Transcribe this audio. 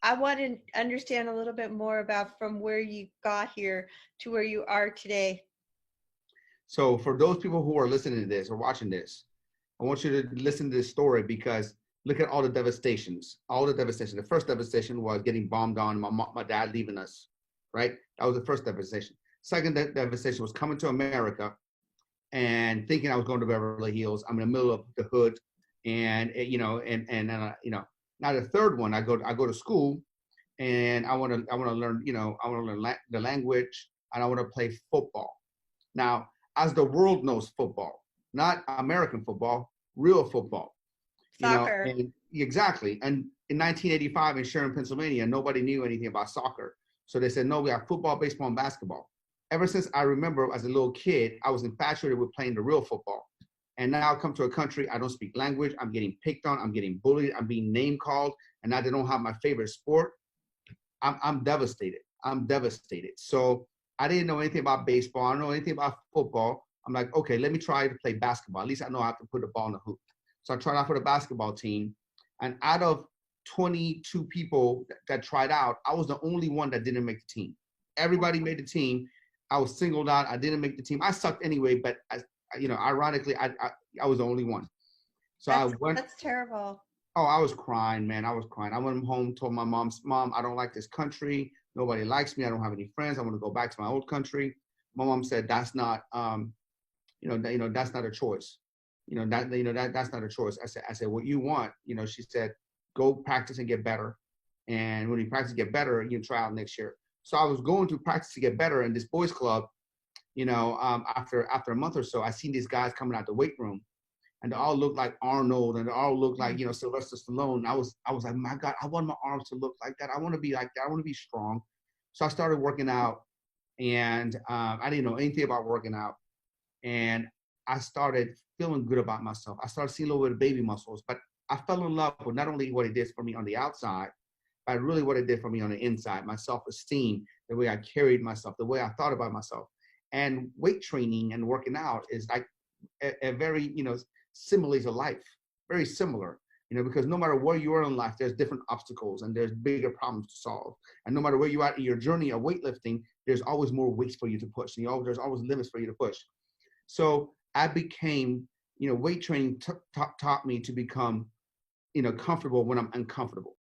I want to understand a little bit more about from where you got here to where you are today. So for those people who are listening to this or watching this, I want you to listen to this story because look at all the devastations, all the devastation. The first devastation was getting bombed on, my dad leaving us, right? That was the first devastation. Second devastation was coming to America and thinking I was going to Beverly Hills. I'm in the middle of the hood, and you know, you know. Now the third one, I go to school, and I want to learn, you know, I want to learn the language, and I want to play football. Now, as the world knows football, not American football, real football, you know, Soccer. and exactly. And in 1985 in Sharon, Pennsylvania, nobody knew anything about soccer. So they said, no, we have football, baseball, and basketball. Ever since I remember as a little kid, I was infatuated with playing the real football. And now I come to a country, I don't speak language, I'm getting picked on, I'm getting bullied, I'm being name called, and now they don't have my favorite sport. I'm devastated. I'm devastated. So I didn't know anything about baseball. I don't know anything about football. I'm like, okay, let me try to play basketball. At least I know I have to put the ball in the hoop. So I tried out for the basketball team. And out of 22 people that tried out, I was the only one that didn't make the team. Everybody made the team. I was singled out. I didn't make the team. I sucked anyway, but you know, ironically, I was the only one. So I went. That's terrible. Oh, I was crying, man. I was crying. I went home, told my mom, I don't like this country. Nobody likes me. I don't have any friends. I want to go back to my old country. My mom said, that's not, that's not a choice. That's not a choice. I said, what you want, she said, go practice and get better. And when you practice and get better, you can try out next year. So I was going to practice to get better in this boys club. After a month or so, I seen these guys coming out the weight room, and they all looked like Arnold, and they all looked like, Sylvester Stallone. I was like, my God, I want my arms to look like that. I want to be like that. I want to be strong. So I started working out, and I didn't know anything about working out. And I started feeling good about myself. I started seeing a little bit of baby muscles, but I fell in love with not only what it did for me on the outside, but really what it did for me on the inside, my self-esteem, the way I carried myself, the way I thought about myself. And weight training and working out is like a very, similar to life, very similar, because no matter where you are in life, there's different obstacles and there's bigger problems to solve. And no matter where you are in your journey of weightlifting, there's always more weights for you to push. And there's always limits for you to push. So I became, weight training taught me to become, comfortable when I'm uncomfortable.